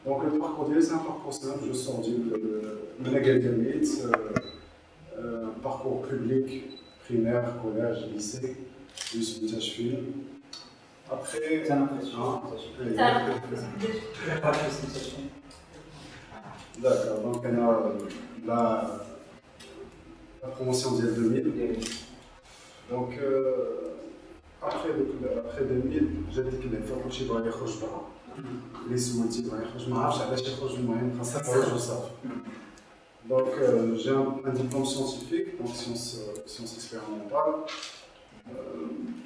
Donc le parcours d'élève, c'est un parcours simple. Je sors de Menaguel Gamit, parcours public, primaire, collège, lycée, plus une tâche. Après, t'as l'impression. D'accord, donc on a la promotion de 2000. Donc après 2000, j'ai dit qu'il faut que je sois يخرج برا. Les sous-motifs ما يخرج ما عرفش علاش يخرج المهم خاصها تخرج وصافي. Donc j'ai un diplôme scientifique, donc sciences expérimentales.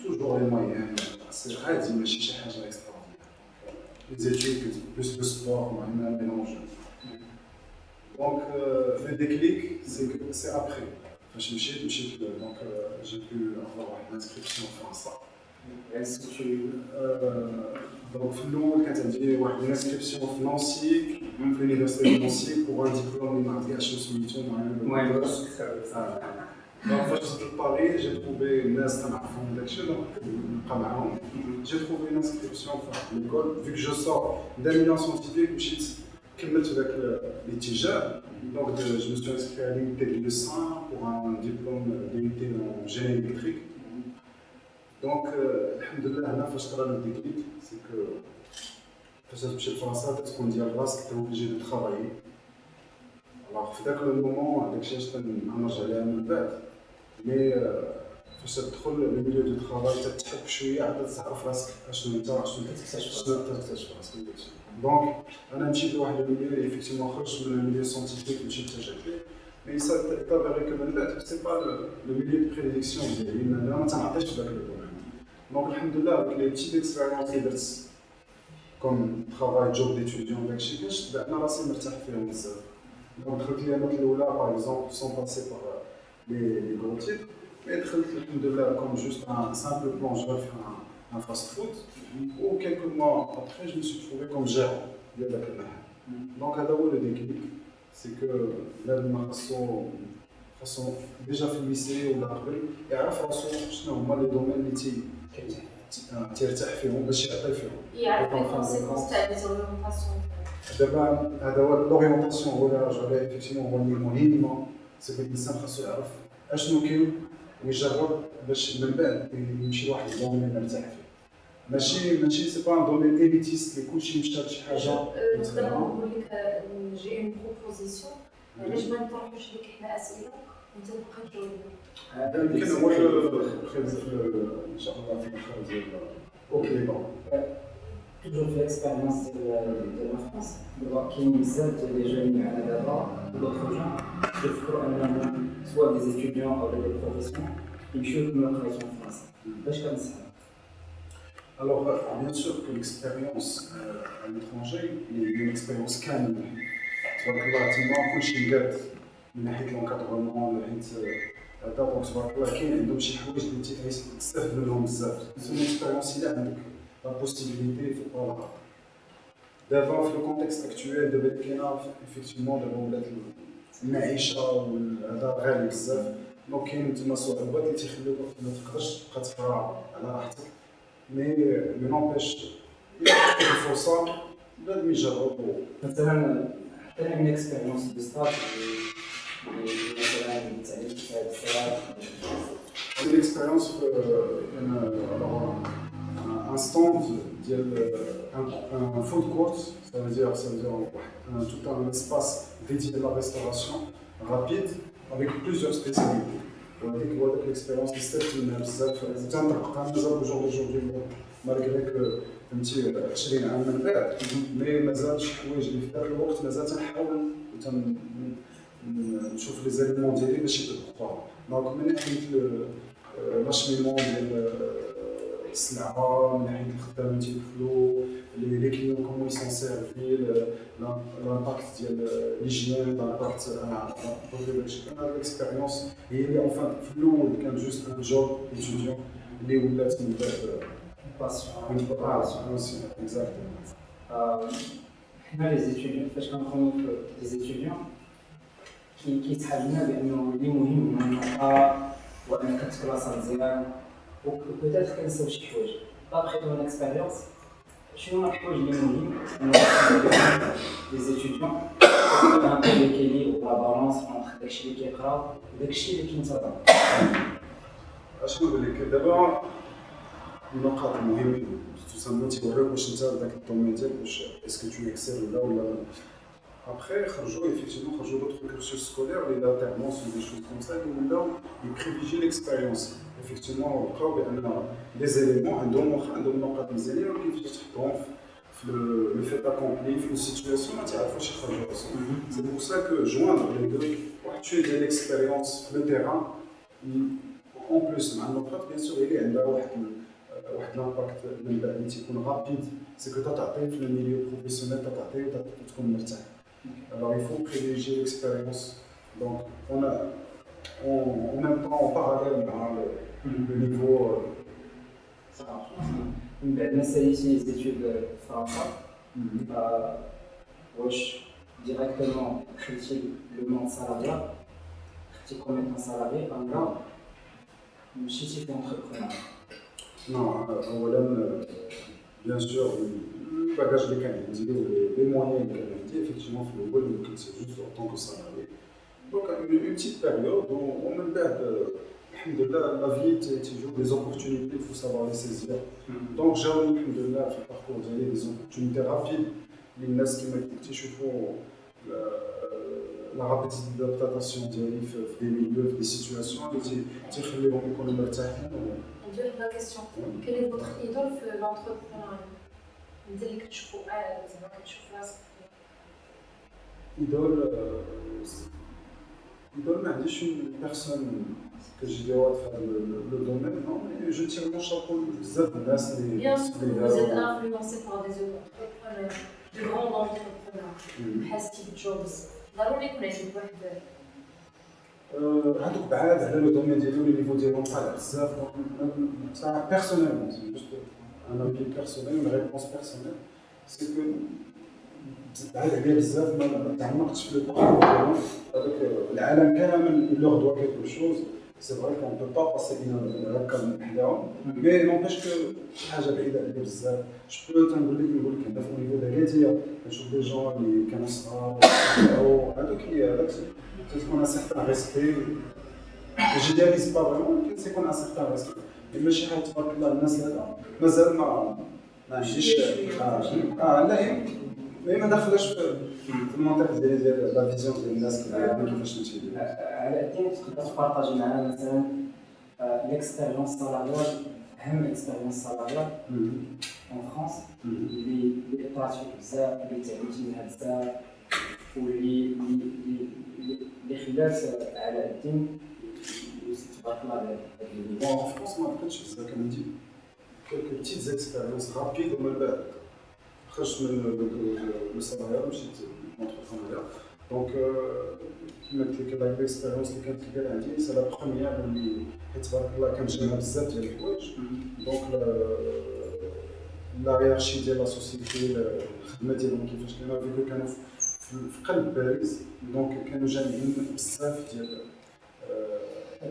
Toujours les moyens, c'est عادي ماشي شي حاجة extraordinaire. Les études plus le sport, on a un mélange. Donc le déclic, c'est après. Donc j'ai pu avoir une inscription en France. Est-ce que tu... Donc nous, quand on dit une inscription financière, l'université de Nancy pour un diplôme de marketing solution dans le donc à Paris, j'ai trouvé une inscription. J'ai trouvé une inscription à l'école. Vu que je sors d'un milieu scientifique, je les tijars. Donc je me suis inscrit à l'unité de Lussin pour un diplôme d'unité en génie électrique. Donc, alhamdoulilah, le déclic, c'est que quand je suis français, on dit à l'Ouest que tu es obligé de travailler. Alors, c'est le moment avec j'allais à mon bête. Mais quand tu trouves le milieu de travail, tu as un شوية عاد تعرف راسك اشنو انت شنو تكتشف راسك. Donc, on a مشيت لواحد الميليو effectivement خرجت من الميليو scientifique مشيت اتجهت ليه. Mais ça est avéré que mon bête, c'est pas le milieu de prédilection ديالي، ما تنعطيش في ذاك الدومين. Donc, alhamdoulilah, avec les petites expériences que j'ai comme travail, job d'étudiant, je suis مرتاح فيهم بزاف. Donc, دخلت الأيامات الأولى par exemple sans passer par les gros titres. Mais comme juste un simple plongeur un fast-food. Ou quelques mois après, je me suis trouvé comme gérant de la Canada. Donc, le déclic, c'est que là, de façon déjà fait le lycée ou l'après, et à la façon, les domaines qui ترتاح فيهم باش يعطي فيهم. يعرف الكونسيكونس تاع لي زوريونطاسيون. دابا هذا هو لوريونطاسيون هو اللي راجع عليه effectivement هو المهم سي كو الانسان خاصو يعرف اشنو كاين ويجرب باش من بعد يمشي لواحد الدومين اللي مرتاح فيه. ماشي سي با ان دومين اليتيست اللي كلشي مشى لشي حاجه. نقدر نقول لك جي اون بروبوزيسيون علاش ما نطرحوش لك حنا اسئله وانت تبقى تجاوب. يمكن هو ان شاء الله في الاخر ديال اوكي بون. Toujours fait l'expérience de la France. Qui nous aide les jeunes à d'abord, d'autres gens, soit des étudiants ou des professions, ils chutent notre région en France. C'est comme ça. Alors, bien sûr que l'expérience à l'étranger, il y a une expérience calme. تبارك الله تما كلشي قاد من ناحيه l'encadrement من ناحيه هذا دونك تبارك الله كاين عندهم شي حوايج اللي تستافد منهم بزاف. سي اون اكسبيريونس اللي عندك la possibilité, il ne faut pas la rater. D'abord, le contexte actuel de Belkina, effectivement, المعيشة وهذا غالي بزاف، دونك كاين تما صعوبات اللي تيخليوك ما تقدرش تبقى تقرا على راحتك، مي نونبيش إلا عطيك الفرصة بنادم يجرب. مثلا حتى من اكسبيريونس دو ستاج مثلا تعليم كتاب الساعة. L'expérience un stand, un food court, ça veut dire tout un espace dédié à la restauration rapide avec plusieurs spécialités. Donc l'expérience de cette aujourd'hui, malgré que un petit عشرين عام من بعد مي مازال شي حوايج اللي في ذاك الوقت مازال تنحاول نشوف لي زاليمون ديالي باش يتبقاو. دونك من ناحيه لاشميمون ديال السلعه، من ناحيه الخدامين تيدخلوا لي كليون كومون يسون سيرفي، لامباكت ديال ليجيان، لامباكت داكشي. هاد الاكسبيريونس هي اللي اونفان في الاول كان جوست ان جوب ايتيديون اللي ولات من بعد باسيون. اكزاكتومون. حنا لي زيتيديون فاش كنكونوا لي زيتيديون كيتحالنا بانه اللي مهم هو النقاء وانك تكلاصا مزيان، وبدات كنساو شي حوايج. ابخي دون اكسبيريونس شنو الحوايج اللي مهمين لي زيتيديون un peu l'équilibre la balance entre داكشي اللي كيقراو وداكشي اللي كينتظر. اشنو نقول لك دابا النقاط المهمين تسمى تيوريوك واش انت داك الدومين ديالك واش اسكو تو اكسل ولا ابخي خرجوا ايفيكتيفمون خرجوا دوطخ كورسوس سكولير اللي لالتيرنونس دي شوز كوم سا اللي ولاو يبريفيجي ليكسبيريونس ايفيكتيفمون لقاو بان لي زيليمون عندهم نقاط مزيانين ولكن فاش تحطهم في لو فيت اكومبلي في سيتوياسيون ما تعرفوش يخرجوا اصلا. سي بور سا كو جوان لي دو واحد شويه ديال ليكسبيريونس في لو تيران اون بلوس مع النقاط بيان سور اللي عندها واحد لامباكت من بعد اللي تيكون رابيد سي كو تعطي في الميليو بروفيسيونيل تعطي وتكون مرتاح. Alors il faut privilégier l'expérience. Donc on a en même temps en parallèle le niveau. Ça marche. من بعد ما ساليتي زيتيود في فرنسا واش ديريكتومون دخلتي لو موند سالاريال خدتي كوميتون سالاري ولا مشيتي في انتربرونور؟ Non, اولا بيان سور الباكاج اللي كان عندي لي مويان اللي كان عندي effectivement في الاول كنت جوست en tant que salarié. Donc une petite période ومن بعد الحمد لله لا في تيجيو دي زوبورتونيتي il faut savoir les saisir. Donc جاوني الحمد لله في الباركور ديالي دي زوبورتونيتي رابيد للناس كما قلت يشوفوا لا رابيديتي دادابتاسيون ديالي في دي ميليو في دي سيتوياسيون اللي تيخليهم يكونوا مرتاحين. ندير لا كيسيون quel est votre idole في l'entrepreneuriat انت اللي كتشوفوا زعما كتشوف راسك idole ما عنديش une personne que je dirais faire le domaine non mais je tire mon chapeau بزاف الناس اللي bien sûr vous êtes influencé par des entrepreneurs de grands entrepreneurs بحال ستيف جوبز ضروري يكون عندك واحد هذوك بعاد على لو دومين ديالو لو نيفو ديالهم طالع بزاف صراحه بيرسونيلمون سي جوست ان ابي بيرسونيل اون ريبونس بيرسونيل سي كو بعاد عليا بزاف ما تعمقتش في لو ديالهم هذاك العالم كامل لو دوا كيلكو شوز سي فري كون بو با باسي بين هكا من حداهم مي نونباش كو شي حاجه بعيده عليا بزاف جو نقول لك هنا في النيفو ديالي كنشوف دي جون اللي كانوا صغار او هذوك اللي هذاك c'est qu'on a un certain respect. Je n'idéalise pas vraiment, mais c'est qu'on a un certain respect. Et le chien, tu vois que là, مازال ما عنديش لا ما دخلش في المنطق ديال لا فيزيون ديال الناس كيفاش نمشي على الدين تقدر تبارطاجي معنا مثلا ليكسبيريونس سالاريال اهم اكسبيريونس سالاريال en France اللي طلعت فيك بزاف اللي تعلمتي منها بزاف واللي خلاف على الدين تبارك الله على هذا en France ما بقيتش بزاف كان عندي quelques petites expériences rapides ومن بعد خرجت من لو سالاريال مشيت لونتربرونيا دونك كما قلت لك هذيك الاكسبيريونس اللي كانت كبيره عندي سي لا بروميير اللي حيت تبارك الله كنجمع بزاف ديال الحوايج دونك لا هيرارشي ديال لا سوسيتي الخدمه ديالهم كيفاش كانوا في قلب باريس دونك كانوا جامعين بزاف ديال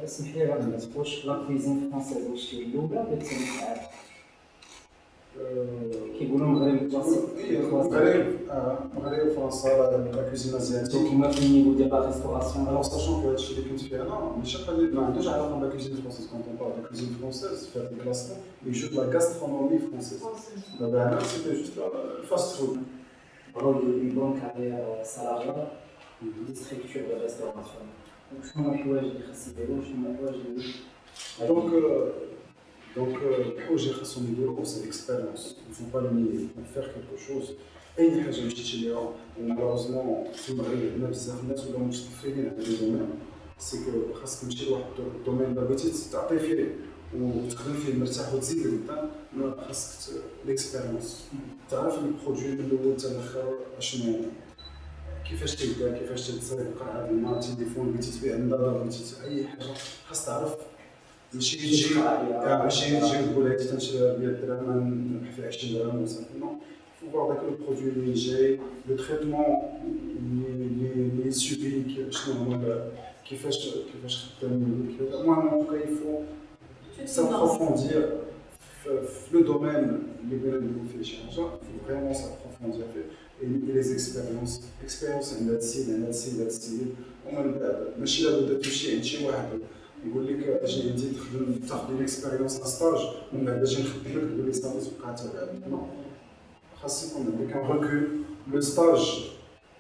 اسمح لي غادي ما تقولش لا كويزين فرونسيز واش هي الاولى ولا الثانيه ساعات كيقولوا المغرب كلاسيك المغرب فرنسا لا كوزين ازياتيك كيما في النيفو ديال لا ريستوراسيون alors sachant que هادشي اللي كنت فيه انا ماشي قليل ما عندوش علاقه بلا كوزين فرونسيز كونت اون بار لا كوزين فرونسيز في هاد الكلاسمون يشوف لا غاسترونومي فرونسيز دابا هنا سيتي جوست الفاست فود rôle d'une banque carrière salariale des structures de restauration. Donc, je suis un peu de recevoir, je suis un peu de donc le projet خاصهم يديروا c'est l'expérience. Il faut pas le nier. Il faut faire quelque chose. أي حاجة مشيتي ليها ومالوزمون في المغرب عندنا بزاف الناس ولاو مستفيدين على هذا الدومين سي كو خاصك تمشي لواحد الدومين اللي بغيتي تعطي فيه وتخدم فيه مرتاح وتزيد لقدام خاصك ليكسبيريونس تعرف البرودوي من الاول حتى الاخر اشنو كيفاش تيبدا كيفاش تتصايب قرعه الماء تليفون بغيتي تبيع النظاره بغيتي اي حاجه خاص تعرف ماشي تجي تقول هادي تنشريها ب 100 درهم نربح فيها 20 درهم وصافي نو فو داك البرودوي اللي جاي لو تريتمون اللي سوبي شنو هما كيفاش خدام المهم كيفو s'approfondir في لو دومين اللي بغينا نديرو فيه شي حاجه فريمون سابروفوندير فيه اي لي اكسبيريونس عند هاد السيد عند هاد السيد ومن بعد ماشي لابد تمشي عند شي واحد يقول لك اجي عندي تخدم تاخذ لي اكسبيريونس ستاج ومن بعد باش نخدم لك تقول لي صافي تبقى تابع نو خاص يكون عندك ان ريكول لو ستاج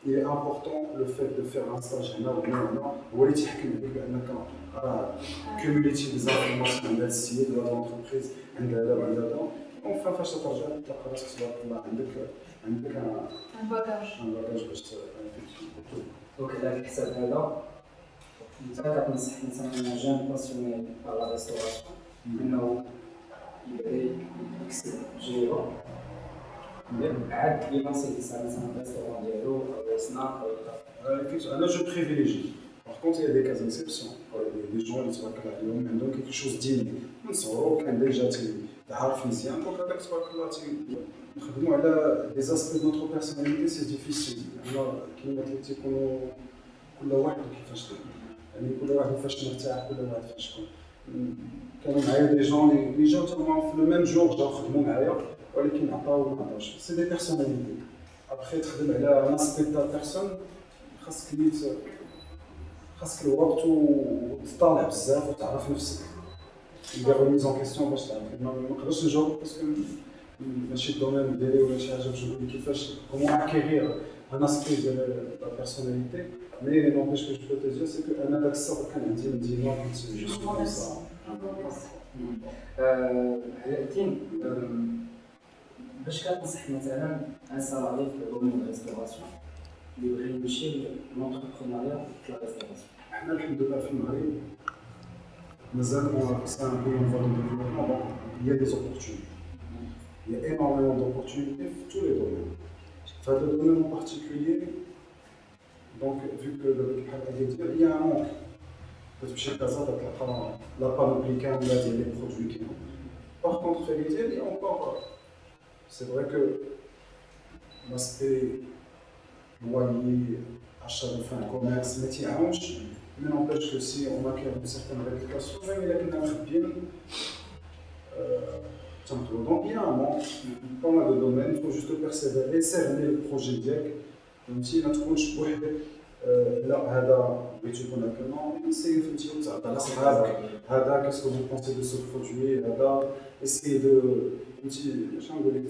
il est important le fait de faire un stage هنا وهنا هو اللي تيحكم عليك بانك راه كوميليتي دي زانفورماسيون عند هاد السيد ولا لونتربريز عندها هذا وعندها هذا اونفا فاش ترجع تلقى راسك تبارك الله عندك ان باكاج ان باكاج باش دونك على الحساب هذا انت كتنصح مثلا جان باسيوني على لا ريستوراسيون انه يبدا يكسب جيرو عاد يلانسي مثلا ريستورون ديالو او سناك او انا جو بريفيليجي باغ كونت il y a des cas d'exception des gens اللي تبارك الله عليهم عندهم كيك شوز ديني من صغرو كان ديجا عارف مزيان دونك هذاك تبارك الله نخدموا على دي زاسبي دو نوتر بيرسوناليتي سي ديفيسيل انا كيما قلت لك تيكونوا كل واحد كيفاش يعني كل واحد كيفاش مرتاح كل واحد فاش يكون كانوا معايا دي جون اللي جاو تما في لو ميم جور جاو خدموا معايا ولكن عطاو ما عطاوش سي دي بيرسوناليتي ابخي تخدم على ان اسبي تاع بيرسون خاصك نيت خاصك الوقت وتطالع بزاف وتعرف نفسك ندير ميز اون كيسيون باش تعرف ما نقدرش نجاوب باسكو ماشي الدومين ديالي ولا شي حاجه باش نقول كيفاش كومون اكيغير ان اسبي ديال لا بيرسوناليتي مي نوبيش كو جو بو تي دير سي كو انا داك الصبر كان عندي ديما كنت جو سو كوم سا علاء الدين باش كتنصح مثلا ان سالاري في الدومين ديال الريستوراسيون اللي بغى يمشي لونتربرونيا في لا ريستوراسيون حنا الحمد لله في المغرب مازال سان بي اون فوا دو ديفلوبمون دونك il y a des opportunités. Il y a énormément d'opportunités dans tous les domaines. Dans le domaine en particulier, donc vu que il y a un manque. Parce que chez Casa, la panoplie qu'il y a des produits qui ont. Par contre, il y a encore. C'est vrai que l'aspect loyer, achat de fin de commerce, métier à hanche, mais n'empêche que si on acquiert une certaine réputation, même il y a une bien. Donc il y a un manque, pas mal de domaines, il faut juste persévérer, cerner le projet direct. Donc si ما تكونش بوحدك لا هذا بغيتو يكون هكا نو اسيي فهمتي تعطي على صحابك هذا كاسكو فو بونسي دو سو برودوي هذا اسيي دو فهمتي شنو نقول لك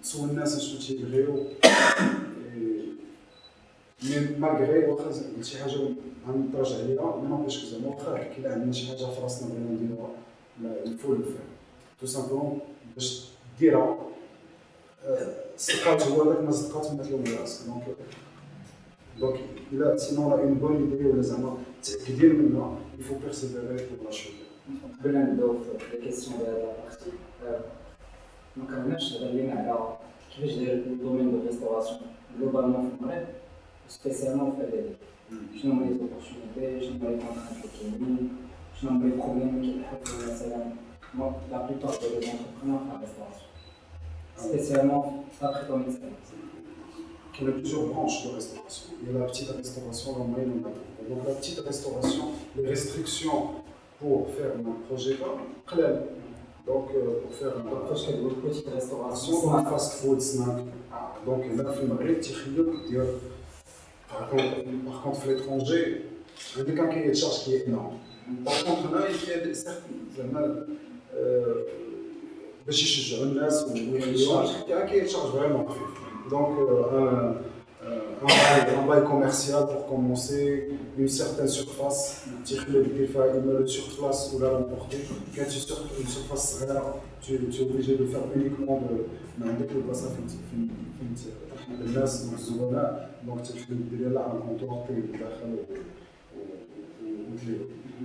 تسول الناس شنو تيبغيو مي مالغري واخا قلت شي حاجه غنتراجع عليها ما نبقاش زعما واخا كاين عندنا شي حاجه في راسنا بغينا نديروها الفول الفهم تو سامبلومون باش ديرها الصدقات هو هذاك ما صدقات ما تلوم راسك دونك الا سينون لا اون بون ايدي ولا زعما تاكدين منها يفو بيرسيفيري في لا شوز قبل ما نبداو في لي كيسيون ديال هاد لابارتي ما كناش غاليين على كيفاش داير الدومين دو ريستوراسيون جلوبالمون في المغرب سبيسيالمون في هذا شنو هما لي زوبورتونيتي شنو هما لي كونترانت اللي كاينين شنو هما لي بروبليم اللي كيلحقوا مثلا لا بلوبار ديال لي زونتربرونور في الريستوراسيون spécialement après ton expérience. Il y a plusieurs branches de restauration. Il y a la petite restauration, la moyenne et la grande. Donc la petite restauration, les restrictions pour faire un projet clair. Donc pour faire une petite restauration, un fast food snack. Donc là, par contre, l'étranger, il y a quelqu'un qui a une charge qui est énorme. Par contre, là, il y a certaines باش يشجعوا الناس ويشجعوا كيتشارج فريمون خفيف دونك un bail commercial pour commencer une certaine surface تيخلي دير فيها اما لو surface ولا لامبورتي كان une surface صغيره tu es obligé de faire uniquement ما عندك البلاصه فين تحمل الناس والزبناء دونك تخدم دير لها ان كونتور طيب داخل وتلي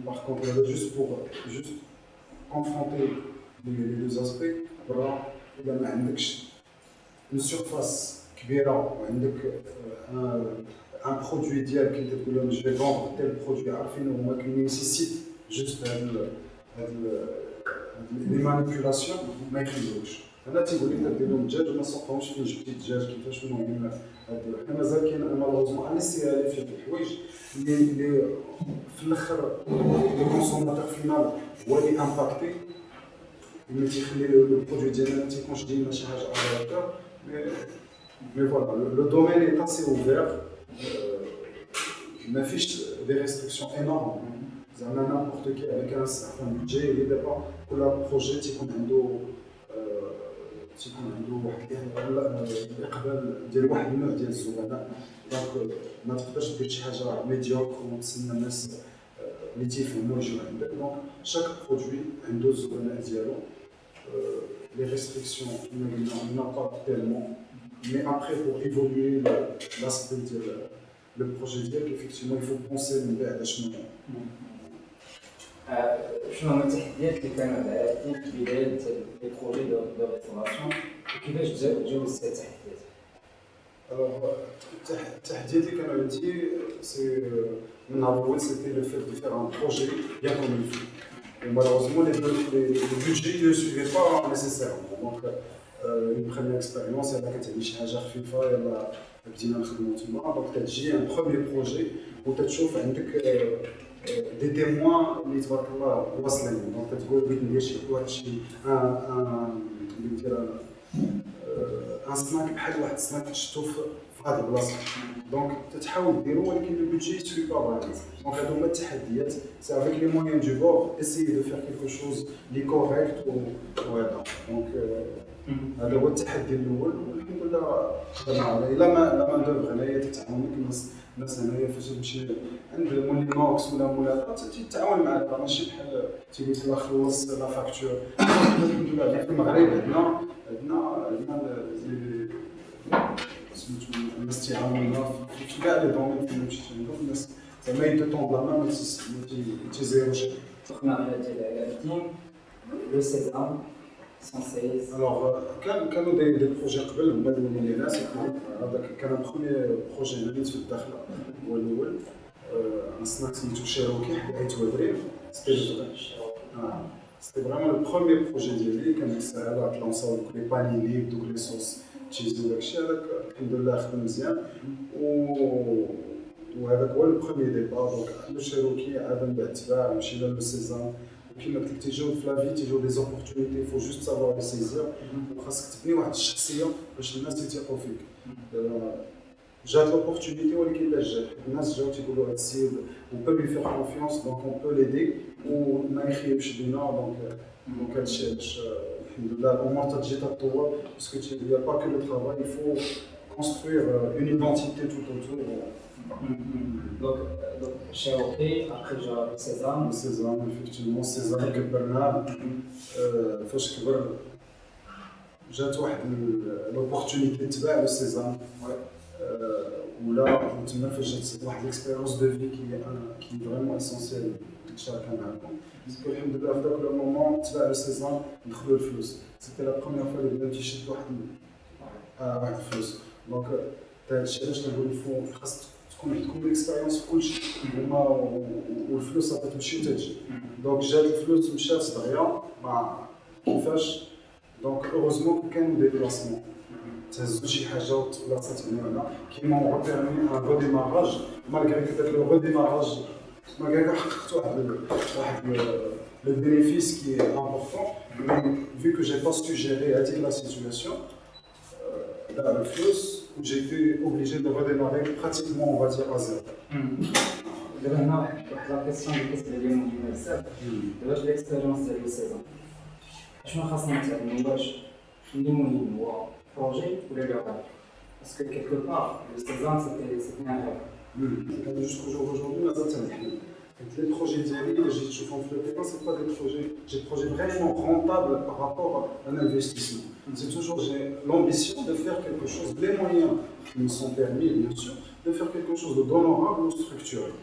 باغ كونتر juste pour confronter les deux aspects. إذا ما عندكش une surface كبيرة وعندك un produit ديالك اللي تقول لهم je vais vendre tel produit عارفين هما كي nécessite juste les manipulations ما يخليوكش. أنا تيقول لك دير لهم الدجاج وما تسوقهمش فين جبتي الدجاج كيفاش المهم حنا مازال كاين مالوغوزمون أنا سي في الحوايج اللي في الآخر لو كونسوماتور فينال هو اللي امباكتي ما تيخلي لو برودوي ديالنا ما تيكونش ديما شي حاجه افيرتور مي فوالا لو دومين اي اسي اوفير ما فيش دي ريستريكسيون انورم زعما نابورت كي افيك ان سارتان بودجي اللي دابا كل بروجي تيكون عنده واحد الاقبال ديال واحد النوع ديال الزبناء دونك ما تقدرش دير شي حاجه ميديوكر وتسنى الناس اللي تيفهموا يجيو عندك دونك شاك برودوي عنده الزبناء ديالو les restrictions on n'a pas tellement mais après pour évoluer l'aspect le projet ديالك effectivement il faut penser من بعد شنو شنو هما التحديات اللي كانوا عندكم في بدايه لي بروجي دو ريستوراسيون وكيفاش تجاوزت التحديات؟ Alors, التحديات اللي كانوا عندي سي من نهار الاول سيتي لو فيت دو فير ان بروجي بيان كوم il faut. Et malheureusement, les budgets ne suivaient pas nécessairement. Donc, une première expérience, il y a des choses qui FIFA, il y a donc tu as un premier projet où tu as des témoins qui sont donc tu as un snack بحال واحد السناك شفتو في هذه البلاصه دونك تتحاول ديرو ولكن لو بودجي سوي با فاليد دونك هادو هما التحديات سي افيك لي مويان دو بور اسيي دو فير كيلكو شوز لي كوريكت وهذا دونك هذا هو التحدي الاول والحمد لله قدرنا عليه الا ما دوفر هنايا تتعاونك الناس هنايا فاش تمشي عند مولي ماكس ولا مولا تتعاون معاك ماشي بحال تيقول لك خلص لا فاكتور الحمد لله في المغرب عندنا سميتو الناس تيعاونونا في كاع لي دومين فين مشيت عندهم الناس زعما يدو لا مان ما تيزيروش دخلنا على التيم لو سيزام 116 الوغ كانوا دي بروجي قبل هما الاولين اللي ناس هذاك كان بروميير بروجي اللي في الداخله هو الاول سناك سميتو شيروكي حيت هو دريم سيتي فريمون لو بروميير بروجي ديالي كان ديك الساعه تلونساو دوك لي بانيني دوك لي صوص تشيزو داكشي هذاك الحمد لله خدم مزيان وهذاك هو لو بروميير ديبار دونك لو شيروكي عاد من بعد تباع مشينا لو سيزان كيما قلت لك تيجيو في لافي تيجيو دي زوبورتونيتي فو جوست سافوار لي سيزير وخاصك تبني واحد الشخصيه باش الناس يثيقوا فيك جات لوبورتونيتي ولكن لا جات الناس جاو تيقولوا هاد السيد اون بو لي فير كونفيونس دونك اون بو ليدي وما يخيبش بينا دونك هادشي علاش الحمد لله الامور تجي تطور باسكو يا با كو لو ترافاي il faut construire une identité tout autour. Donc Cherokee, après j'ai le Sésame. Le Sésame, effectivement, Sésame كبرناه فاش كبر جات واحد لوبورتونيتي تباع لو سيزام ولا تما فاش جات واحد ليكسبيريونس دو في كي فريمون اسونسيال نشاركها معكم باسكو الحمد لله في ذاك لو مومون تباع لو سيزام دخلوا الفلوس سيتي لا بروميير فوا اللي بدا تيشد واحد الفلوس دونك هادشي علاش كنقول الفو خاص تكون عندكم الاكسبيريونس في كلشي والفلوس غادي تمشي وتجي دونك جات الفلوس مشات دغيا مع كيفاش دونك اوروزمون كانوا دي بلاسمون تهزو شي حاجه وتبلاصات هنا كيما اون بيرمي ان ريديماراج مالغري كو داك لو ريديماراج مالغري حققت واحد le bénéfice qui est important mais vu que j'ai pas su gérer la situation là le flux j'ai été obligé de redémarrer pratiquement on va dire à zéro. دابا هنا واحد لا كيسيون اللي كتبان لي مهمه بزاف دابا في ليكسبيريونس ديال لو سيزون شنو خاصنا نتعلمو واش اللي مهم هو بروجي ولا لوغال باسكو كيلكو بار لو سيزون سيتي ان ريف jusqu'au jour d'aujourd'hui مازال تنحلم les projets ديالي جيت نشوفهم في التيران سي با دي بروجي جي بروجي فريمون رونتابل par rapport à un investissement. C'est toujours j'ai l'ambition de faire quelque chose, les moyens qui me sont permis bien sûr, de faire quelque chose d'honorable ou structuré.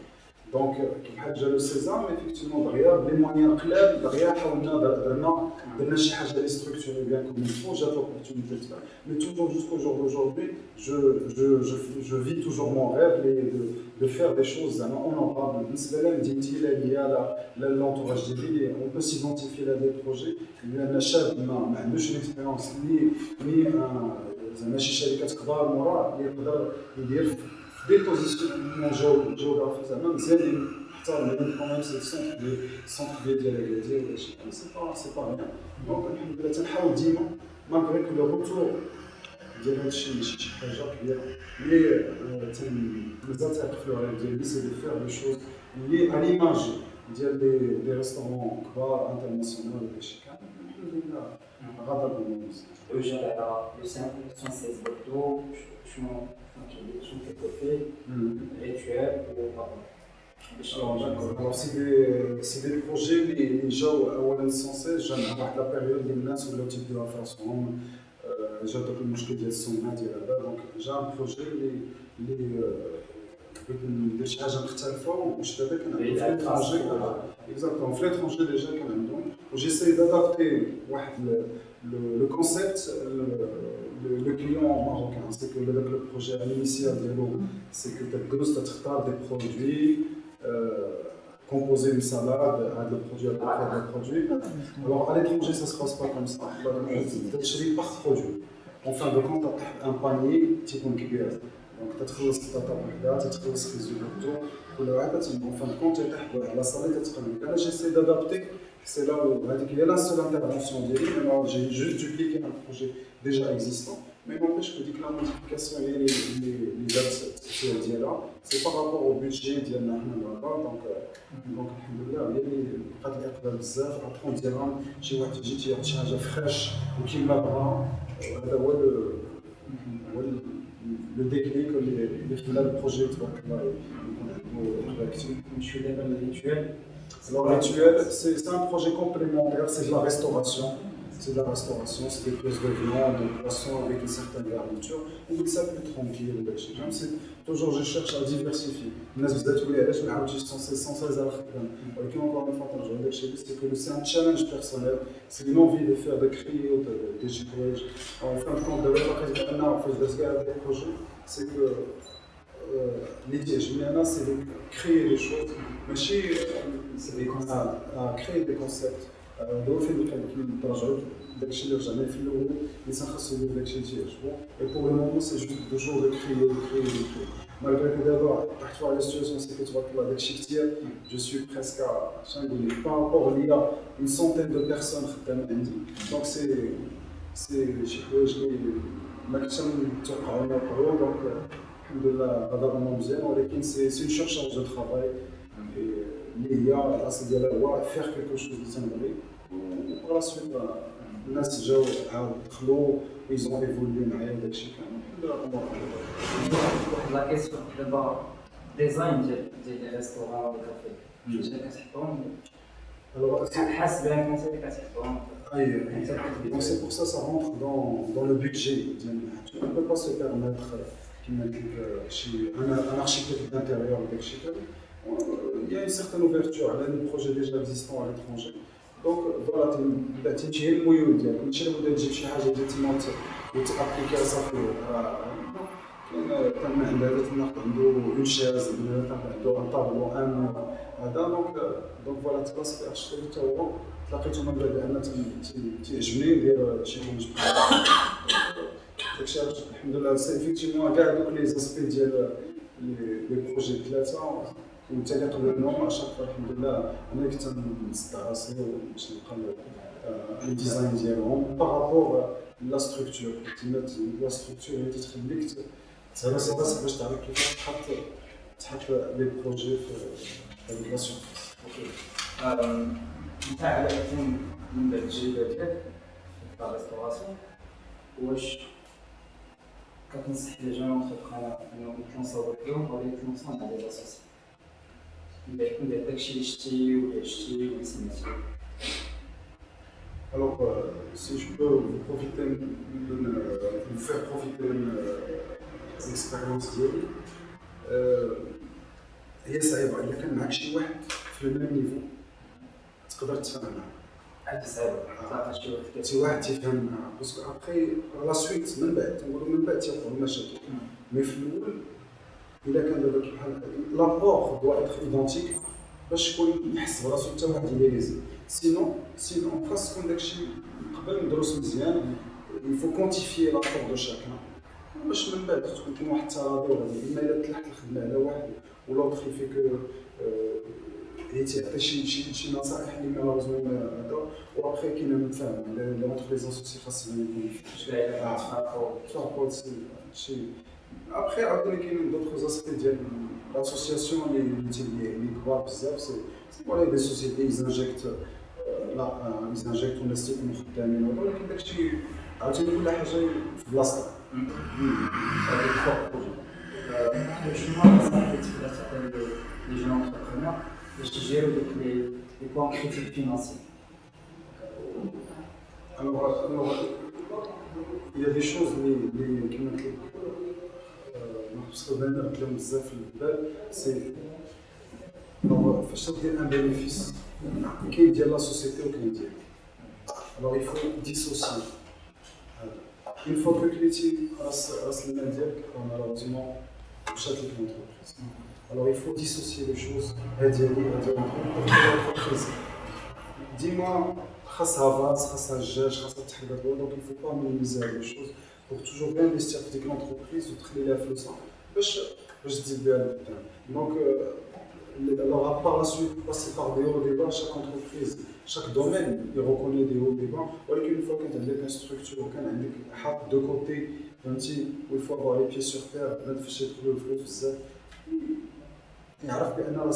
Donc كيف جا لو سيزام effectivement derrière les moyens قلال derrière حاولنا درنا شي حاجه لي ستركتوري بيان كوم il جات l'opportunité de faire. Mais toujours jusqu'au jour d'aujourd'hui, je vis toujours mon rêve de faire des choses زعما honorables. بالنسبه لي مدينتي لا l'entourage ديالي on peut s'identifier à des projets لان شاب ما عندوش الاكسبيريونس ني زعما شي شركات كبار موراه اللي يقدر يدير دي بوزيسيون جيوغرافي زعما مزيان تختار لان كومون سي سونتر ديال اكادير ولا شي سي با ريان دونك الحمد لله تنحاول ديما مالغري كو لو روتور ديال هادشي ماشي شي حاجه كبيره مي مازال تنقفلو على ديال لي سي دو فير دي شوز لي على ليماج ديال لي ريستورون كبار انترناسيونال ولا شي كان الحمد لله غادا بالموز Eugène alors le 116 Bordeaux, je me fais rituel Alors c'est des projets اللي جاوا اولا سونسي جا مع واحد لا بيريود اللي الناس ولاو تيبداو فراسهم جا داك المشكل ديال السمنه ديال هذا دونك جا بروجي اللي بغيت ندير شي حاجه مختلفه وشفت هذا كان عندهم في ليترونجي اكزاكتومون في ليترونجي ديجا كان عندهم وجيساي دادابتي واحد le concept, le client marocain, c'est que le projet initial de l'eau, c'est que tu as des produits, composer une salade avec des produits à peu près des produits. Alors à l'étranger, ça ne se passe pas comme ça. Tu achètes par produit. En fin de compte, tu as un panier type un kibir. Donc tu as trouvé ce que tu as trouvé ce risotto. En fin de compte, tu as la salade, tu as là, j'essaie d'adapter. C'est là où il y a la seule intervention directe. J'ai juste dupliqué un projet déjà existant. Mais n'empêche que la modification et les dates là, c'est par rapport au budget de la là-bas. Donc, alhamdoulilah, il y a des قادر بزاف à 30 dirhams. شي واحد يجي تيعطي شي حاجه فريش وكيما بغا. هذا هو le déclic اللي خلى البروجي تبارك الله يكون actif. Je suis d'accord avec le rituel. Alors, le rituel, c'est un projet complémentaire, c'est de la restauration. C'est de la restauration, c'est des pièces de viande, de poisson avec une certaine garniture. On veut ça plus tranquille. C'est toujours, je cherche à diversifier. Je suis sans cesse à la encore une fois, c'est que c'est un challenge personnel, c'est une envie de faire, de créer des gigoulages. En fin de compte, des projets, c'est que l'idée, c'est de créer des choses, mais c'est des concepts, à créer des concepts. دابا فين كنرجعو داكشي اللي رجعنا فيه الاول اللي تنخصو ندير داكشي اللي تيعجبو اي بور لو مومون سي جوست توجور دو كريي مالغري كو دابا طاحت في واحد السيتواسيون سي كو تبارك الله داكشي كتير جو سوي بريسك شنو نقول لك بارابور ليا اون سونتين دو بيرسون خدامين عندي دونك سي شي حوايج اللي ما كنتش نتوقعو يوقعو دونك الحمد لله هذا امر مزيان ولكن سي اون سورشارج دو ترافاي اللي هي الاصل ديالها هو فيغ كيلكو شوز اللي تنبغي وبلا سويت الناس جاو عاود دخلوا ايزون ايفوليو معايا وداكشي كامل الحمد لله الامور واحد لا كيسيون دابا ديزاين ديال لي ريستورون ولا كافي جوج كتحطهم حاسب على الكونسيبت اللي كتحطهم donc c'est pour ça rentre dans le budget. On ne peut pas se permettre un architecte d'intérieur ou d'architecte. Il y a une certaine ouverture à des projets déjà existants à l'étranger. Donc voilà, tu es le moyen de dire, tu es le modèle de gérer des bâtiments et tu appliques ça pour une chaise, un tableau, un mur. Donc voilà, tu vas se faire acheter du terreau. لقيتو من بعد ان تيعجبني ندير شي حاجه داكشي الحمد لله سي ايفيكتيفمون كاع دوك لي زاسبي ديال لي بروجي ثلاثه ومتعلق بهم اشاك الحمد لله انا اللي كنت نصدع راسي باش نلقى لي ديزاين ديالهم بارابور لا ستركتور تما لا ستركتور اللي تخليك تهرس راسك باش تعرف كيفاش تحط لي بروجي في هذيك لا سيرفيس. نتاع على يكون من بعد التجربه ديالك في الريستوراسيون واش كتنصح لي جون اونتربرونور انهم يتلونساو بوحدهم ولا يتلونساو مع دي زاسوسي من بعد يكون داك داكشي اللي شتي واللي عشتي واللي سمعتي. Alors, si je peux vous faire profiter de l'expérience ديالي هي صعيبه الا كان معك شي واحد في الميم نيفو تقدر تفهم معاه. عاد صعيبه شي واحد تيفهم معاه باسكو ابخي لا سويت من بعد تنقولوا من بعد تيوقعوا المشاكل مي في الاول الا كان دابا بحال لابور دوا اتر ايدونتيك باش يكون يحس براسو حتى واحد يليزي سينون خاص تكون داكشي قبل ندرسو مزيان يفو كونتيفيي لابور دو شاكان باش من بعد تكون واحد التراضي وغادي اما الا تلحت الخدمه على واحد ولوطخ يفيك هي تعطي شي نصائح اللي مالوزمون هذا وابخي كاين متفاهم لي اونتربريز اسوسي خاصهم يكونوا تفاقوا شي ابخي عاوتاني كاينين دوطخ اسبي ديال لاسوسياسيون اللي كبار بزاف سي فوالا دي سوسيتي يزانجيكت لا يزانجيكتو الناس تيكونوا خدامين ولكن داكشي عاوتاني كل حاجه في بلاصتها. شنو هو النصائح اللي تقدر تعطي لي جون انتربرونور باش يجيروا دوك لي بوان كريتيك فينانسي؟ Alors, il y a des choses qui m'inquiètent. Parce que maintenant, il y a بزاف في البال سي فاش تدير ان بينيفيس كاين ديال لا سوسيتي وكاين ديالك. Alors il faut dissocier. Une fois que كليتي راس المال ديالك malheureusement مشات لك l'entreprise. Alors il faut dissocier les choses. هذه ديال l'entreprise. ديما خاصها باز خاصها الجاج خاصها تحدد دونك il faut pas minimiser les choses pour toujours bien investir في ديك l'entreprise وتخلي لها فلوسها باش تزيد بها لقدام. Donc alors à part la suite passer par des hauts des bas, chaque entreprise, chaque domaine il reconnaît des hauts des bas. ولكن une fois كانت عندك une structure وكان عندك حاط de côté فهمتي il faut avoir les pieds sur terre ما تفاش يدخلوا الفلوس بزاف يعرف بان راه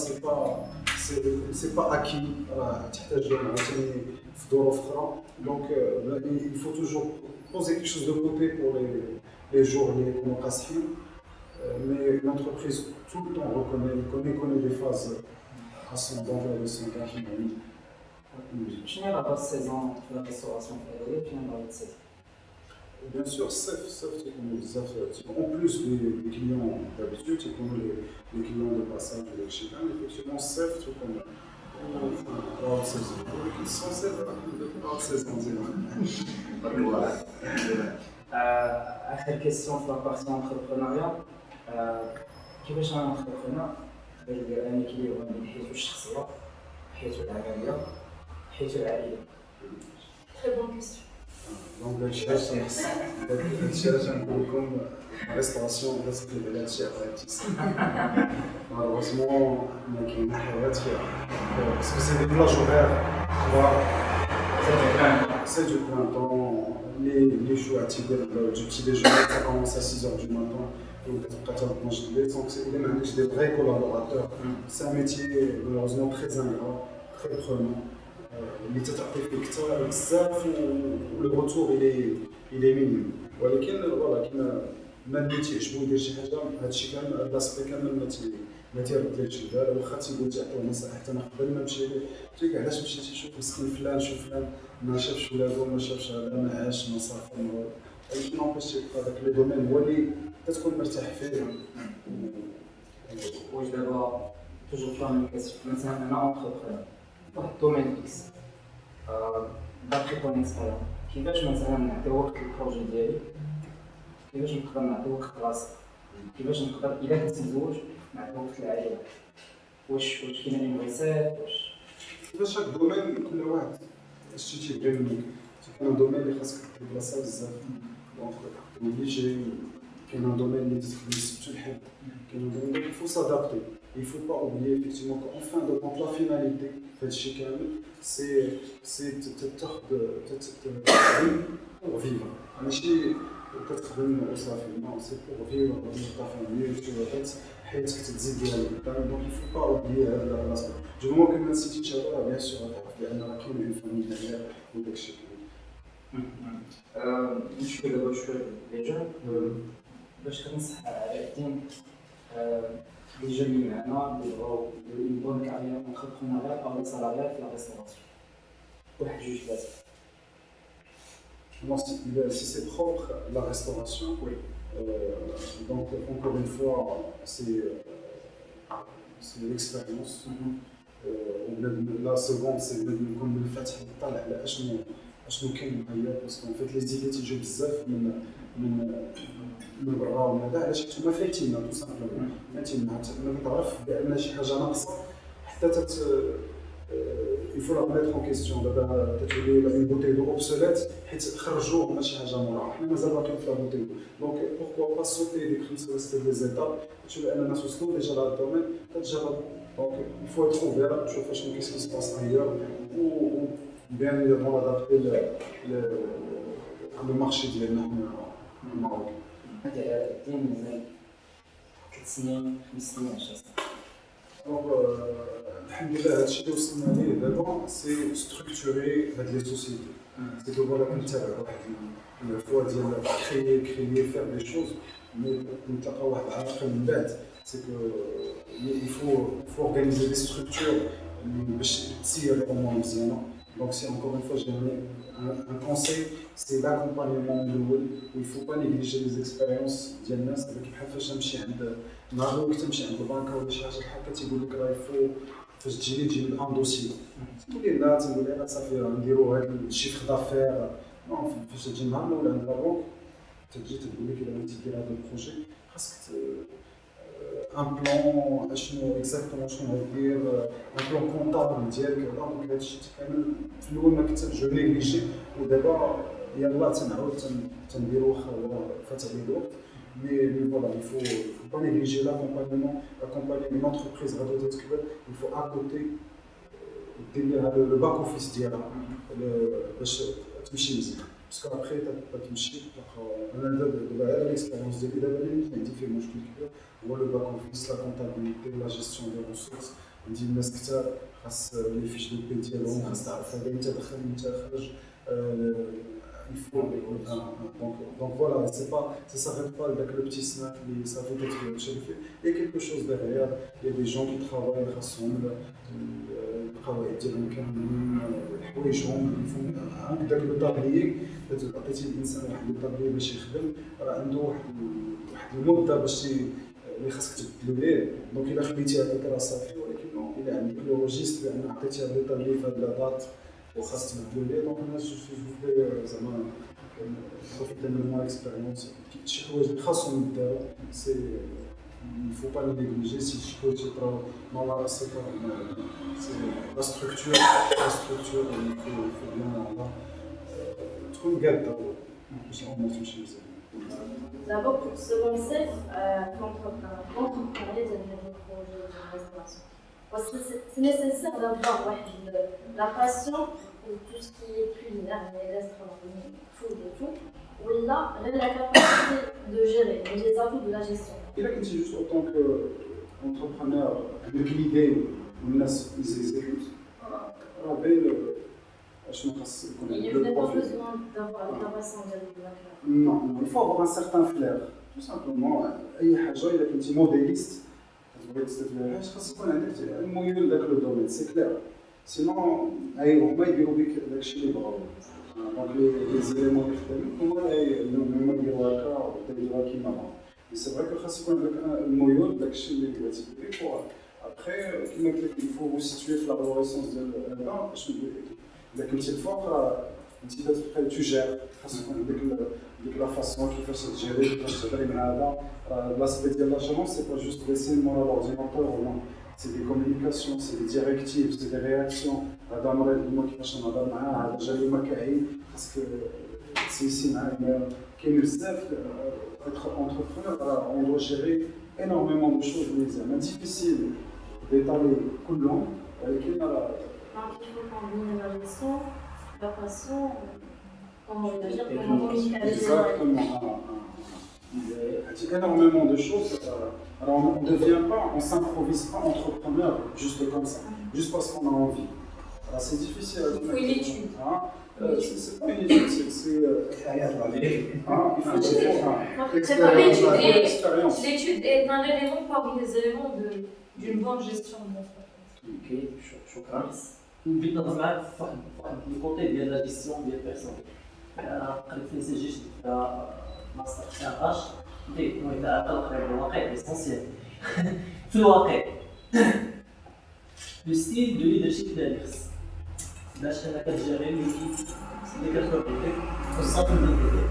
سي با اكي راه تحتاج عاوتاني في ظروف اخرى. دونك il faut toujours poser quelque chose de côté pour les jours اللي يكونوا قاصحين. Mais l'entreprise tout le temps reconnaît des phases ascendantes et descendantes. شنو هي لا سيزون في لا ريستوراسيون في الادويه شنو هي لا سيزون؟ Bien sûr, sauf en plus des clients d'habitude, les clients de passage de chez nous, effectivement, sauf tout comme hors saison. Ils sont hors saison. آخر كيسيون في لابارتي انتربرونيا كيفاش انا انتربرونور باش ندير ان اكيليبر بين حياته الشخصيه حياته العمليه حياته العائليه؟ Très bonne question. Donc, الشيء علاش نقول لكم ريستوراسيون لازم تبدا هادشي عرفتي مالوغوزمون ما كاين حياة فيها باسكو سي دي بلاج اوغير c'est du plein temps. Les jours du petit déjeuner, ça commence à 6h du matin, donc il manage des vrais collaborateurs. C'est un métier malheureusement très ingrat, très prenant. Les tâches où le retour il est minime. Voilà, même métier, je vous dis que l'aspect quand même ما تيردلكش البال واخا تيقول تعطيو نصائح حتى انا قبل ما نمشي تيقول لك علاش مشيتي شوف مسكين فلان شوف فلان ما شافش ولادو ما شافش هذا ما عاش ما صافي ولكن نوباش تيبقى داك لي دومين هو اللي كتكون مرتاح فيه. واش دابا توجور فلان كيسيون مثلا انا اونتربرونور واحد الدومين اكس دابخي طون اكسبيريون كيفاش مثلا نعطي وقت للبروجي ديالي كيفاش نقدر نعطي وقت لراسي كيفاش نقدر الا كنت مزوج نعطي وقت للعائله واش كاين انفيسات كيفاش هاد الدومين كل واحد شتي تيبغي منك كاين دومين اللي خاصك تبلاصا بزاف دونك اوبليجي كاين دومين اللي تدخل السبت والحد كاين دومين il faut s'adapter il faut pas oublier effectivement qu'en fin de compte la finalité de هادشي كامل c'est تاخذ pour vivre ماشي كتخدم وصافي نو سي بور فيفر تا فامي وتعيش حياتك تزيد ديالها لقدام. دونك il faut pas oublier هذا البلاصه جو مو كما نسيتي هذا بيان سور غتعرف بان راه كاين اون فامي ديالها وداكشي كامل. نشوف دابا شويه لي جون باش كنصح على الدين لي جون اللي معنا اللي بغاو يديروا اون بون كارير انتربرونيال او سالاريال في لا ريستوراسيون واحد جوج ثلاثه. Non, si c'est propre, la restauration, oui. Donc, encore une fois, c'est l'expérience. La seconde, c'est de nous faire اشنو كاين هيا باسكو فيت لي زيدي تيجيو بزاف من برا وهذا علاش نتوما فايتينا تو سامبلومون فايتينا ما كتعرف بان شي حاجه ناقصه حتى il faut la remettre en question. دابا تتولي اون بوتي دو اوبسوليت حيت خرجوه ماشي حاجه موراها حنا مازال باقيين في لا بوتي دونك بوركوا با سوتي ديك 5 ولا 6 دي زيتاب تولي ان الناس وصلوا ديجا لهاد الدومين كتجرب Donc il faut être ouvert, je vois qu'est-ce qui se passe ailleurs, ou bien évidemment adapter le marché ديالنا هنا في المغرب. هذا الدين مازال 3 سنين 5 سنين 10 سنين. دونك الحمد لله هادشي اللي وصلنا ليه دابا سي ستركتوري هاد لي سوسيتي. سي دو فوالا كنتابع واحد الفوا ديال كريي فير دي شوز مي نتلاقى واحد العلاقه من بعد سي كو il faut organiser des structures باش تسير الامور مزيانه. Donc c'est encore une fois je donne un conseil, c'est l'accompagnement الاول. Il ne faut pas négliger les expériences ديال الناس بحال فاش نمشي عند نهار اللي تمشي عند البنكه ولا شي حاجه بحال هكا تيقول لك راه يفو فاش تجي تجيب الان دوسي تقول لي لا تقول لي لا صافي راه نديروا هذا الشيفر دافير. نو فاش تجي النهار الاول عند البنك تجي تقول لك الا بغيتي دير هذا البروجي خاصك ان بلان اشنو اكزاكتومون شنو غدير ان بلان كونطابل ديالك. دونك هادشي كامل في الاول ما كنت جو نيغليجي ودابا يلاه تنعاود تنديرو واخا فات عليه الوقت. Mais voilà, il ne faut pas négliger l'accompagner une entreprise radio تكبر. Il faut à côté le back office ديالها باش تمشي مزيان. باسكو ابخي تمشي انا دابا على ليكسبيريونس ديالي دابا اللي عندي فيه مشكل كبير هو لو باك اوفيس لا كونتابيليتي لا جيستيون دي ريسورس. عندي الناس كثار خاص لي فيش دو بي ديالهم خاص تعرف هذا انت دخل انت خرج. Il faut donc voilà, ça s'arrête pas avec le petit snack, ça fait être chez. Il y a quelque chose derrière, il y a des gens qui travaillent ensemble, travaillent ils font le tablier, عطيتي الانسان واحد الطابلي باش يخدم راه عنده واحد المده باش اللي خاصك تبدلو ليه. دونك الا خديتي هذاك راه صافي، ولكن الا عندك لو روجيستر بان عطيتي هذا الطابلي في هاد لا دات وخاص تبدلو ليه. دونك انا زعما بروفيت من مون اكسبيريونس شي حوايج اللي خاصهم يدارو سي il faut pas le négliger. Si je peux te prendre dans la c'est la structure il faut bien تكون قادة باش الامور تمشي مزيان. D'abord, pour se lancer, l'entrepreneuriat devient un projet de restauration. Parce que c'est nécessaire d'avoir la passion pour tout ce qui est culinaire, les gastronomie, food et tout, ou là, la capacité de gérer, les atouts de la gestion. إلا كنتي جوست أوطون كونتربرونور عندك ليدي والناس يزيكوت راه باين شنو خاص يكون Il عندك n'y a pas البروفيل. besoin d'avoir la passion de la Non, il faut avoir un certain flair. Tout simplement, أي حاجة إلا كنتي موديليست كتبغي تستثمر خاص يكون عندك الميول لذاك لو دومين سي كلير. سينون أي هما يديروا بك داكشي اللي بغاو. دونك لي زيليمون اللي خدامين هما يديروا هكا ويديروها كيما بغاو. C'est vrai que خاص يكون عندك الميول داكشي اللي بغيتي دير. Après, كيما قلت لك il faut vous situer في l'arborescence ديال هذا باش ندير لك. إلا كنتي الفوق راه انت تبقى تجار خاص يكون عندك ديك لا فاسون كيفاش تجيري كيفاش تهضري مع هذا. راه لاسبي ديال لا جيرونس سي با جوست ديسين مورا لورديناتور ولا سي دي كومونيكاسيون سي دي ديريكتيف سي دي رياكسيون. هذا مريض ما كيفاش نهضر معاه، هذا جاي ما كاين خاصك تسيسي معاه. كاين بزاف être entrepreneur on doit gérer énormément de choses mais c'est difficile d'étaler كلهم ولكن Donc il faut combiner la gestion, la passion, comment réagir, comment communiquer avec les gens. exactement. Il y a énormément de choses. Alors on ne devient pas, on ne s'improvise pas entrepreneur juste comme ça, juste parce qu'on a envie. Alors c'est difficile à dire. Il faut une étude. C'est pas une étude, c'est il faut l'expérience. L'étude est un élément parmi les éléments d'une bonne gestion de l'entreprise. شكرا. نبي نهضر معاك في واحد الكوتي ديال لا جيستيون ديال البيرسون. انا قريت في سي جي شديت ماستر في اش دي المهم علاقه بالواقع اسونسيال في الواقع لو ستيل دو ليدرشيب ديال الشخص باش انك تجيري ليكيب اللي كتخدم فيك خصك ديالك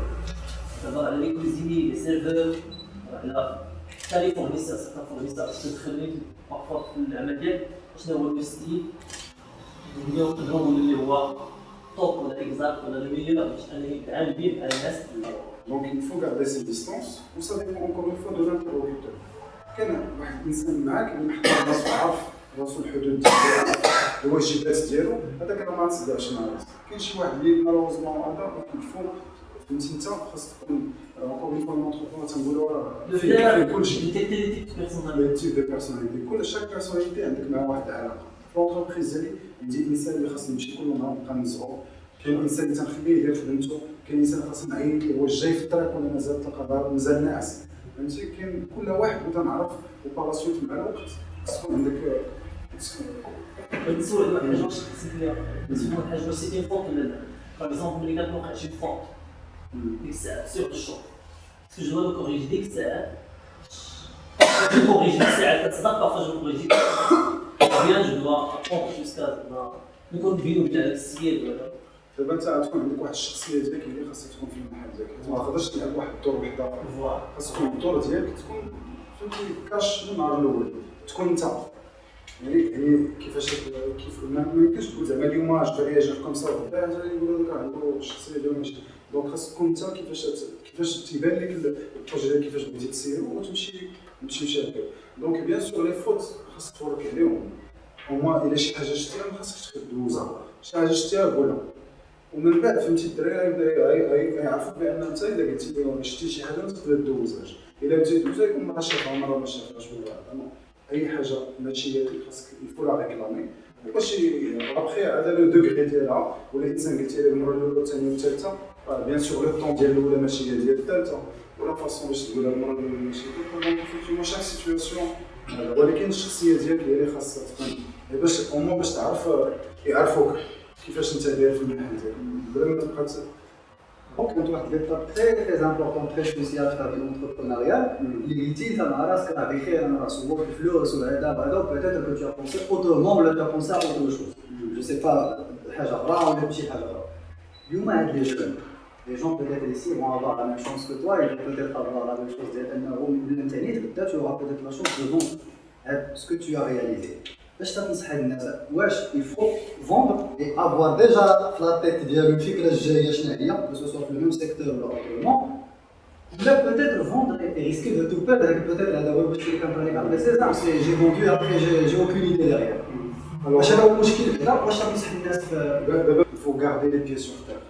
دابا على لي كوزيني لي سيرفور على حتى لي فورنيسور سيغتان فورنيسور تدخلني بارفوا في العمل ديالك شنو هو لو ستيل اليوم نقدروا نقولوا اللي هو توب ولا اكزاكت ولا لو ميليو باش انني نتعامل به مع الناس. Donc il faut garder ses distances. Ça dépend encore une fois de l'interlocuteur. كان واحد الانسان معاك اللي محترم راسو عارف راسو الحدود ديالو الواجبات ديالو هذاك راه ما تصدقش مع راسك. كاين شي واحد اللي مالوزمون هذا كيفو فهمتي انت خاص تكون اونكور اون فوا نونتربرونور تنقولوا Le راه fait كلشي des types de personnalités. لي تيب دو بيرسوناليتي كل شاك بيرسوناليتي عندك مع واحد العلاقه. في لونتربريز ديالي عندي انسان اللي خاصني نمشي كل نهار نبقى نزعو، كاين انسان اللي تنخليه يدير خدمته، كاين انسان خاصني نعيط ليه واش جاي في الطريق ولا مازال تلقى مازال ناعس. فهمتي كاين كل واحد وتنعرف وباراسيوت مع الوقت تكون عندك بالنسبه لواحد الحاجه شخصيه بالنسبه لواحد الحاجه سي ايمبورط باغ اكزومبل ملي كتوقع شي فونت ديك الساعه سيغ الشوط سكو جو دو كوريجي ديك الساعه جو كوريجي ديك الساعه كتصدق بارفا جو كوريجي بيان جو دوا ابونط جوسكا نكون فيديو بتاع داك السيد ولا دابا انت غتكون عندك واحد الشخصيه ديالك اللي خاصها تكون في المحل ديالك، ما تقدرش تلعب واحد الدور وحده، فوالا خاص تكون الدور ديالك تكون فهمتي كاش من النهار الاول تكون انت يعني كيفاش كيف ما يمكنش تقول زعما اليوم جو رياجير كوم سا وغدا يقولوا لك عنده الشخصيه ديالو ماشي دونك خاص تكون انت كيفاش تيبان لك البروجي ديالك كيفاش بغيتي تسيرو وتمشي هكا. دونك بيان سور لي فوت خاصك تورك عليهم او موان الا شي حاجه شتيها ما خاصكش تدوزها، شي حاجه شتيها قولها ومن بعد فهمتي الدراري يبدا يعرفوا بان انت الا قلتي لهم شتي شي حاجه ما تقدر تدوزهاش، الا بغيتي تدوزها يكون مرة شافها مرة ما شافهاش ولا اي حاجه ماشي هي خاصك يفو لا ريكلامي باش ابخي على لو دوغري ديالها ولا الانسان قلتي له المره الاولى والثانيه والثالثه بيان سور لو طون ديال الاولى ماشي هي ديال الثالثه ولا فاصون باش تقولها المره الاولى ماشي دونك فيما شاك سيتوياسيون ولكن الشخصيه ديالك هي اللي خاصها تكون باش او باش تعرف يعرفوك كيفاش انت داير في المحل ديالك بلا ما تبقى Donc, on doit être très très important, très spécial dans le entrepreneuriat. L'utile, ça m'a rasé avec un souvent le fleur sur la table. Peut-être que tu as pensé autrement, ou tu as pensé à autre chose. Je ne sais pas, حاجة أخرى ou une petite حاجة أخرى. اليوم avec les jeunes, les gens peut-être ici vont avoir la même chance que toi, ils vont peut-être avoir la même chose d'Internet. Peut-être tu auras peut-être la chance de vendre ce que tu as réalisé. باش تنصح الناس واش يفو فوندر اي افوار ديجا في لا تيت ديالو الفكره الجايه شنو هي بس سوا في الميم سيكتور ولا اوترومون ولا بوتيتر فوندر اي ريسكي دو تو بيردر بوتيتر هذا هو باش تولي كنباني بعد سي زعما سي جي فوندو ابري جي اوكين ايدي ديغيغ واش هذا هو المشكل هنا واش تنصح الناس دابا يفو غاردي لي بيي سور تير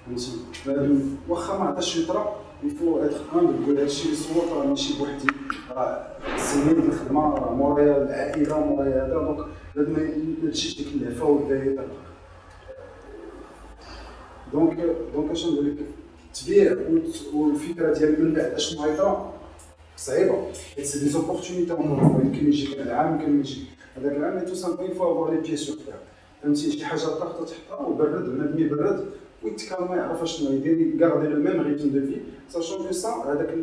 فهمتي واخا ما عطاش شطره يفو اتر ان تقول هادشي اللي صوت راه ماشي بوحدي راه سنين ديال الخدمه راه مورايا العائله مورايا هذا دونك لازم ما تمشيش ديك اللهفه والبدايه دونك اش نقول لك تبيع والفكره ديال من بعد اشنو غيطرا صعيبه حيت سي دي زوبورتونيتي يمكن يجيك هذا العام يمكن يجي هذاك العام تو سامبل يفو افوار لي بيي سور تير فهمتي شي حاجه طاحت تحطها وبرد بنادم يبرد ويتكلم يعرف شنو يدير يغاردي لو ميم ريتم دو في ساشون كو سا هذاك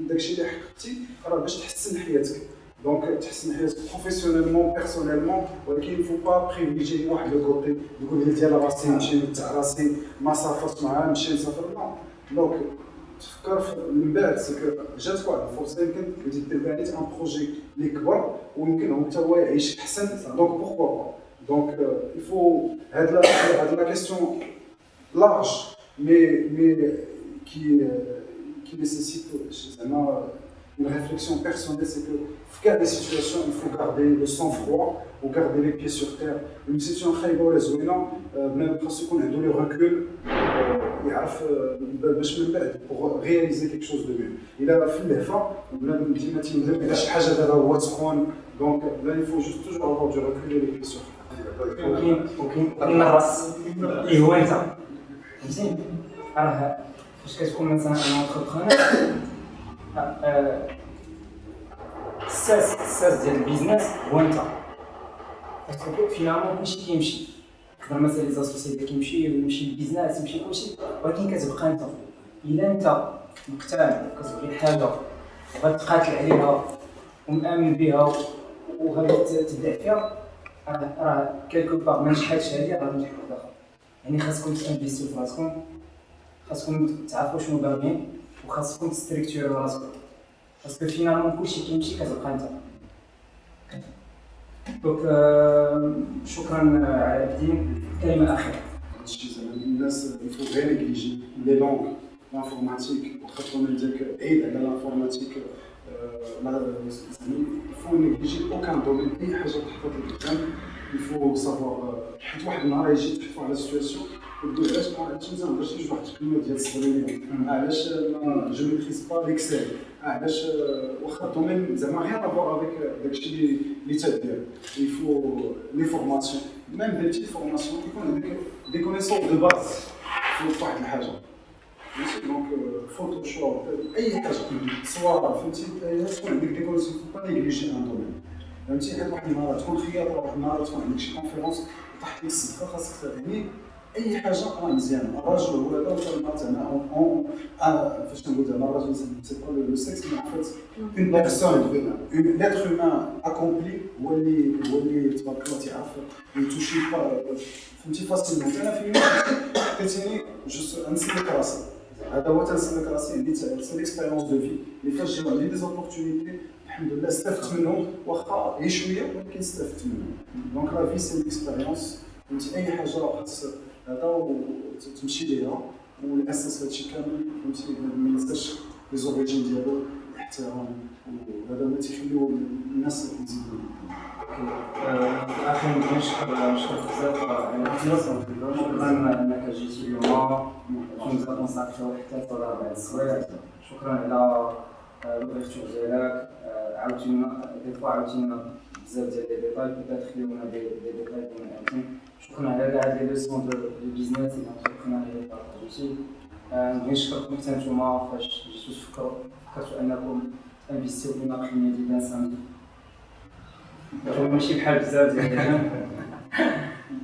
داكشي اللي حققتي راه باش تحسن حياتك دونك تحسن حياتك بروفيسيونيلمون بيرسونيلمون ولكن يفو با بريفيليجي واحد لو كوتي تقول لي ديال راسي نمشي تاع راسي ما صافرت معاه نمشي نسافر نو دونك تفكر من بعد سكو جاتك واحد الفرصه يمكن بديت دير بانيت ان بروجي اللي كبر ويمكن هو حتى هو يعيش احسن دونك بوركوا با دونك يفو هاد لا كيسيون large, mais qui nécessite une réflexion personnelle, c'est que dans cas des situations, il faut garder le sang-froid ou garder les pieds sur terre. Une situation خايبة ولا زوينة, même خاص يكون عنده le recul, يعرف باش من بعد pour réaliser quelque chose de mieux. إلا في اللهفة بنادم ديما تيندم إلا شي حاجة دابا هو سخون, donc là il faut juste toujours avoir du recul et les pieds sur terre. وكاين الراس اللي هو انت فهمتي راه فاش كتكون مثلا ان انتربرونور الساس ديال البيزنس هو انت باسكو فينالمون كلشي كيمشي تقدر مثلا لي زاسوسيتي كيمشي البيزنس يمشي كلشي ولكن كتبقى انت الا انت مقتنع كتبغي الحاجه وغتقاتل عليها ومآمن بها وغادي تبدع فيها راه كيلكو باغ ما نجحتش هذه غادي تنجح واحده اخرى يعني خاصكم تانفيستيو في راسكم خاصكم تعرفوا شنو باغيين وخاصكم تستركتوريو راسكم باسكو فينالمون كلشي كيمشي كتبقى انت دونك شكرا على الدين كلمه اخيره هادشي زعما الناس يفو غير نيجي لي لونغ لانفورماتيك وخاصهم ديالك بعيد على لانفورماتيك il faut négliger aucun domaine اي حاجه تحطها قدام. il faut savoir حيت واحد النهار يجي تحط على سيتواسيون وتقول علاش ما نهضرش شي واحد الكلمه ديال الصغيرين، علاش جو ميتريز با ليكسل، علاش واخا الدومين زعما غير افوار افيك داكشي اللي تدير. il faut لي فورماسيون ميم دي بتيت فورماسيون يكون عندك دي كونيسونس دو باز في واحد الحاجه ماشي دونك فوتوشوب اي حاجه صوره فهمتي تكون عندك دي كونيسونس با نيجليجي ان دومين فهمتي. حيت واحد النهار تكون خياطه واحد النهار تكون عندك شي كونفيرونس تحت لك الصدفه خاصك تغني اي حاجه راه مزيانه. الراجل هو هذا ولا زعما فاش نقول زعما الراجل سي با لو سكس مي ان فيت اون بيرسون اون لاتر هومان اكومبلي هو اللي تبارك الله تيعرف يتوشي فهمتي فاسيلمون. انا فين حطيتيني جو نسلك راسي هذا هو تنسلك راسي عندي سي ليكسبيريونس دو في اللي فاش جاو عندي دي زوبورتونيتي الحمد لله استفدت منهم واخا غير شويه ولكن استفدت منهم. دونك لا في سي ليكسبيريونس فهمتي اي حاجه خاص هذا وتمشي ليها والاساس هادشي كامل فهمتي ما ينساش لي زوريجين ديالو الاحترام وهذا ما تيخليو الناس يزيدوا. في الأخير نشكر بزاف على الحضور. شكرا أنك جيتي اليوم كنت كنساكتو حتى 4 السوايع. شكرا على الأوفرتور ديالك، عاوتينا دي فوا عاوتينا بزاف ديال لي ديتاي بيتيت خليونا دي ديتاي مهمين. شكرا على كاع لي ليسون دو بيزنس اللي انتربرونيا اللي بارطاجيتي. نبغي نشكركم حتى نتوما فاش جيتو فكرتوا انكم انفيستيو في مارك ديال الانسان. ماشي بحال بزاف ديال الناس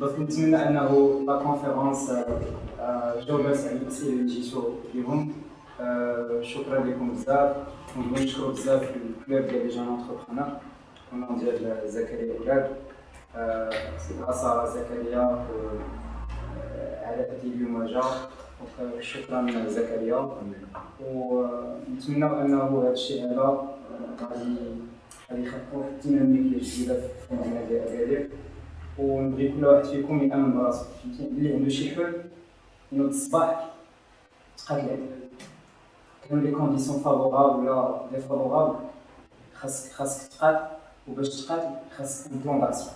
بس نتمنى انه لا كونفيرونس جاوبات على الاسئله اللي جيتو فيهم. شكرا لكم بزاف ونبغي نشكروا بزاف الكلوب ديال لي جون انتربرونور ونون ديال زكريا ولاد grâce زكريا على هذه المواجهه. شكرا زكريا ونتمنى انه هذا الشيء هذا غادي يخلقوا ديناميكيه جديده في المدينه ديال اكادير. ونبغي كل واحد فيكم يامن براسو فهمتي اللي عنده شي حلم ينوض الصباح تقاتل عليه. كانوا لي كونديسيون فافورابل ولا ديفافورابل خاصك تقاتل وباش تقاتل خاصك ان بلان داكسيون.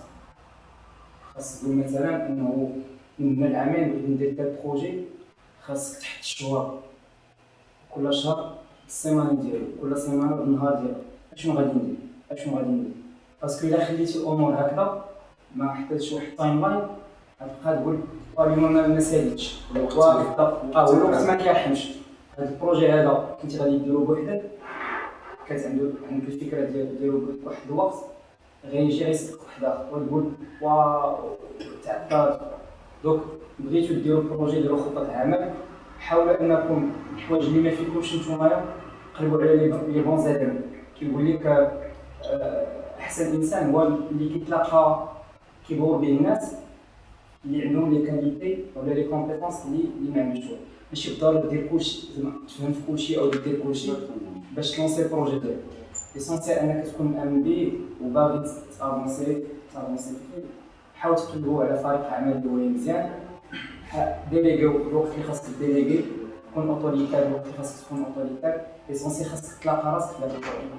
خاصك تقول مثلا انه من العامين بغيت ندير داك بروجي خاصك تحط الشهور كل شهر السيمانه ديالو كل سيمانه النهار ديالو اشنو غادي ندير باسكو الا خليتي الامور هكذا ما حطيتش واحد التايم لاين غتبقى تقول اليوم ما ساليتش والوقت ما كيرحمش. هذا البروجي هذا كنتي غادي ديرو بوحدك كانت عندك الفكره ديالو بواحد الوقت غيجي غيسبق واحد اخر وتقول واو تعطلت. دوك بغيتو ديروا بروجي ديروا خطه عمل حاولوا انكم الحوايج اللي ما فيكمش نتوما قلبوا على لي بون زادين. كيقول لك احسن انسان هو اللي كيتلاقى كيدور به الناس اللي عندهم لي كاليتي ولا لي كومبيتونس اللي ما عندوش. ماشي بالضروري دير كلشي زعما تفهم في كلشي او دير كلشي باش تلونسي البروجي ديالك. ليسونسيال انك تكون مامن به وباغي تافونسي فيه. حاول تقلبوا على فريق عمل اللي هو مزيان. ديليغيو الوقت اللي خاصك ديليغي تكون اوتوريتير الوقت اللي خاصك تكون اوتوريتير. ليسونسيال خاصك تلاقى راسك في هذا البروجي.